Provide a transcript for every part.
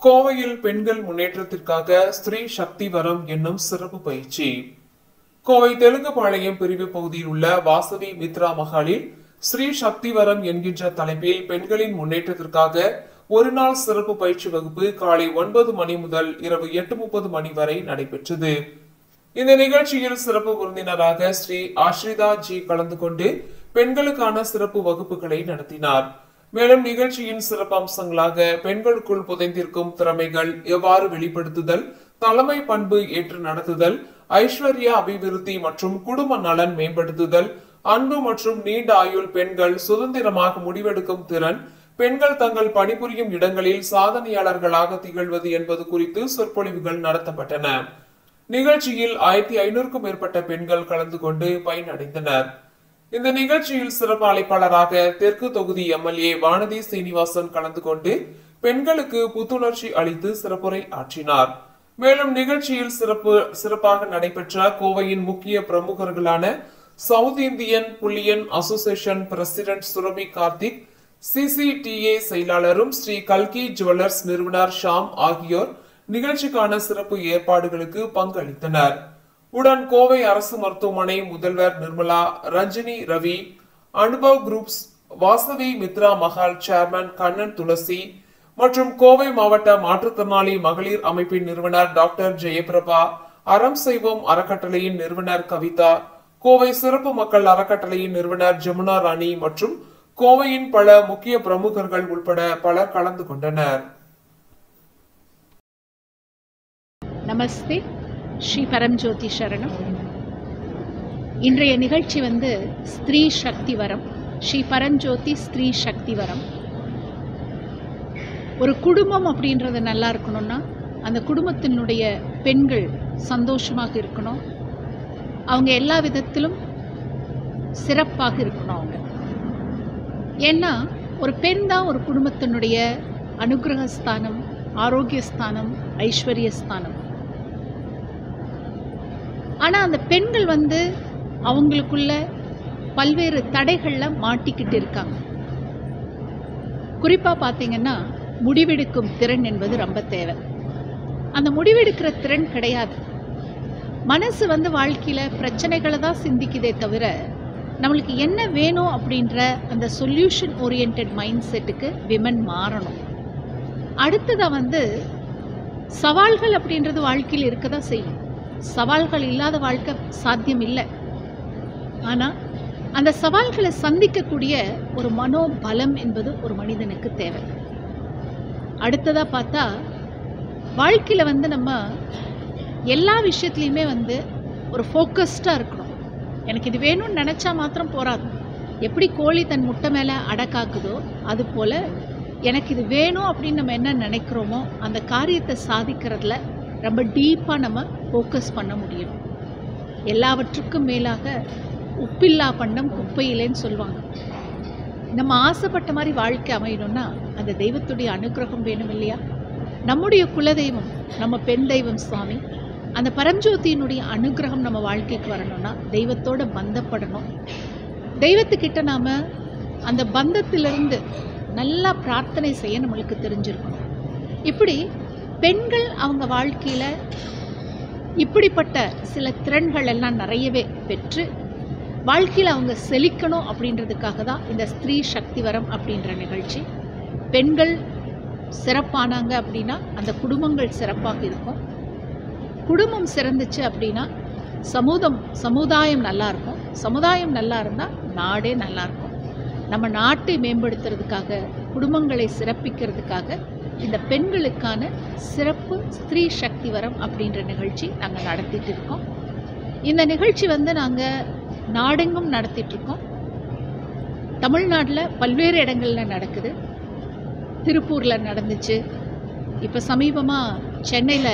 கோவையில் பெண்கள் முன்னேற்றத்திற்காக ஸ்திரீ சக்தி வரம் என்னும் சிறப்பு பயிற்சி. கோவை தெலுங்குபாளையம் பிரிவு பகுதியில் உள்ள வாசவி மித்ரா மஹாலில் ஸ்ரீ சக்தி வரம் என்கின்ற தலைப்பில் பெண்களின் முன்னேற்றத்திற்காக ஒரு நாள் சிறப்பு பயிற்சி வகுப்பு காலை 9 மணி முதல் இரவு 8:30 மணி வரை நடைபெற்றது. இந்த நிகழ்ச்சியில் சிறப்பு விருந்தினராக ஸ்ரீ ஆஷ்ரிதா ஜி கலந்து கொண்டு பெண்களுக்கான சிறப்பு வகுப்புகளை நடத்தினார். மேலும் நிகழ்ச்சியின் சிறப்பு அம்சங்களாக பெண்களுக்குள் புதைந்திருக்கும் திறமைகள் எவ்வாறு வெளிப்படுத்துதல், தலைமை பண்பு ஏற்று நடத்துதல், ஐஸ்வர்ய அபிவிருத்தி மற்றும் குடும்ப நலன் மேம்படுத்துதல், அன்பு மற்றும் நீண்ட ஆயுள், பெண்கள் சுதந்திரமாக முடிவெடுக்கும் திறன், பெண்கள் தங்கள் பணிபுரியும் இடங்களில் சாதனையாளர்களாக திகழ்வது என்பது குறித்து சொற்பொழிவுகள் நடத்தப்பட்டன. நிகழ்ச்சியில் 1500க்கும் மேற்பட்ட பெண்கள் கலந்து கொண்டு பயனடைந்தனர். இந்த நிகழ்ச்சியில் சிறப்பு அழைப்பாளராக தெற்கு தொகுதி எம்எல்ஏ வானதி சீனிவாசன் கலந்து கொண்டு பெண்களுக்கு புத்துணர்ச்சி அளித்து சிறப்புரை ஆற்றினார். மேலும் நிகழ்ச்சியில் சிறப்பாக நடைபெற்ற கோவையின் முக்கிய பிரமுகர்களான South Indian bullion association president Surabhi Karthik, CCTA செயலாளரும் ஸ்ரீ கல்கி ஜுவல்லர்ஸ் நிறுவனர் ஷாம் ஆகியோர் நிகழ்ச்சிக்கான சிறப்பு ஏற்பாடுகளுக்கு பங்களித்தனர். உடன் கோவை அரசு மருத்துவமனை முதல்வர் நிர்மலா, ரஞ்சினி ரவி, அனுபவ் குரூப்ஸ், வாசவி மித்ரா மஹால் சேர்மன் கண்ணன் துளசி மற்றும் கோவை மாவட்ட மாற்றுத்திறனாளி மகளிர் அமைப்பின் நிறுவனர் டாக்டர் ஜெயபிரபா, அறம் செய்வோம் அறக்கட்டளையின் நிறுவனர் கவிதா, கோவை சிறப்பு மக்கள் அறக்கட்டளையின் நிறுவனர் ஜமுனா ராணி மற்றும் கோவையின் பல முக்கிய பிரமுகர்கள் உட்பட பலர் கலந்து கொண்டனர். நமஸ்தே, ஸ்ரீ பரம்ஜோதி சரணம். இன்றைய நிகழ்ச்சி ஸ்திரீ சக்தி வரம், ஸ்ரீ பரம்ஜோதி ஸ்திரீ சக்தி வரம். ஒரு குடும்பம் அப்படின்றது நல்லா இருக்கணும்னா அந்த குடும்பத்தினுடைய பெண்கள் சந்தோஷமாக இருக்கணும், அவங்க எல்லா விதத்திலும் சிறப்பாக இருக்கணும் அவங்க. ஏன்னா ஒரு பெண் தான் ஒரு குடும்பத்தினுடைய அனுகிரகஸ்தானம், ஆரோக்கியஸ்தானம், ஐஸ்வர்யஸ்தானம். ஆனால் அந்த பெண்கள் அவங்களுக்குள்ள பல்வேறு தடைகளில் மாட்டிக்கிட்டு இருக்காங்க. குறிப்பாக பார்த்தீங்கன்னா முடிவெடுக்கும் திறன் என்பது ரொம்ப தேவை. அந்த முடிவெடுக்கிற திறன் கிடையாது. மனசு வாழ்க்கையில் பிரச்சனைகளை தான் சிந்திக்குதே தவிர நம்மளுக்கு என்ன வேணும் அப்படின்ற அந்த சொல்யூஷன் ஓரியன்ட் மைண்ட் செட்டுக்கு விமன் மாறணும். அடுத்ததாக சவால்கள் அப்படின்றது வாழ்க்கையில் இருக்க தான் செய்யும். சவால்கள் இல்லாத வாழ்க்கை சாத்தியம் இல்லை. ஆனால் அந்த சவால்களை சந்திக்கக்கூடிய ஒரு மனோபலம் என்பது ஒரு மனிதனுக்கு தேவை. அடுத்ததாக பார்த்தா வாழ்க்கையில் நம்ம எல்லா விஷயத்துலையுமே ஒரு ஃபோக்கஸ்டாக இருக்கணும். எனக்கு இது வேணும்னு நினச்சா மாத்திரம் போகாது. எப்படி கோழி தன் முட்டை மேலே அடக்காக்குதோ அதுபோல் எனக்கு இது வேணும் அப்படின்னு நம்ம என்ன நினைக்கிறோமோ அந்த காரியத்தை சாதிக்கிறதுல ரொம்ப டீப்பாக நம்ம ஃபோக்கஸ் பண்ண முடியும். எல்லாவற்றுக்கும் மேலாக உப்பில்லா பண்டம் குப்பையிலேன்னு சொல்லுவாங்க. நம்ம ஆசைப்பட்ட மாதிரி வாழ்க்கை அமையணும்னா அந்த தெய்வத்துடைய அனுகிரகம் வேணும் இல்லையா? நம்முடைய குலதெய்வம், நம்ம பெண் தெய்வம் சுவாமி, அந்த பரம்ஜோதியினுடைய அனுகிரகம் நம்ம வாழ்க்கைக்கு வரணும்னா தெய்வத்தோட பந்தப்படணும். தெய்வத்துக்கிட்ட நாம் அந்த பந்தத்திலிருந்து நல்லா பிரார்த்தனை செய்ய நம்மளுக்கு தெரிஞ்சிருக்கணும். இப்படி பெண்கள் அவங்க வாழ்க்கையில் இப்படிப்பட்ட சில திறன்கள் எல்லாம் நிறையவே பெற்று வாழ்க்கையில் அவங்க செழிக்கணும் அப்படின்றதுக்காக தான் இந்த ஸ்திரீ சக்தி வரம் அப்படின்ற நிகழ்ச்சி. பெண்கள் சிறப்பானாங்க அப்படின்னா அந்த குடும்பங்கள் சிறப்பாக இருக்கும். குடும்பம் சிறந்துச்சு அப்படின்னா சமுதாயம் நல்லா இருக்கும். சமுதாயம் நல்லா இருந்தால் நாடே நல்லா இருக்கும். நம்ம நாட்டை மேம்படுத்துறதுக்காக, குடும்பங்களை சிறப்பிக்கிறதுக்காக இந்த பெண்களுக்கான சிறப்பு ஸ்திரீ சக்தி வரம் அப்படின்ற நிகழ்ச்சி நாங்கள் நடத்திட்டு இருக்கோம். இந்த நிகழ்ச்சி நாங்கள் நாடெங்கும் நடத்திட்டுருக்கோம். தமிழ்நாட்டில் பல்வேறு இடங்களில் நடக்குது. திருப்பூரில் நடந்துச்சு. இப்போ சமீபமாக சென்னையில்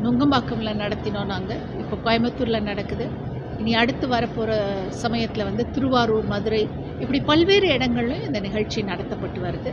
நுங்கம்பாக்கமில் நடத்தினோம். நாங்கள் இப்போ கோயம்புத்தூரில் நடக்குது. இனி அடுத்து வரப்போகிற சமயத்தில் திருவாரூர், மதுரை, இப்படி பல்வேறு இடங்கள்லையும் இந்த நிகழ்ச்சி நடத்தப்பட்டு வருது.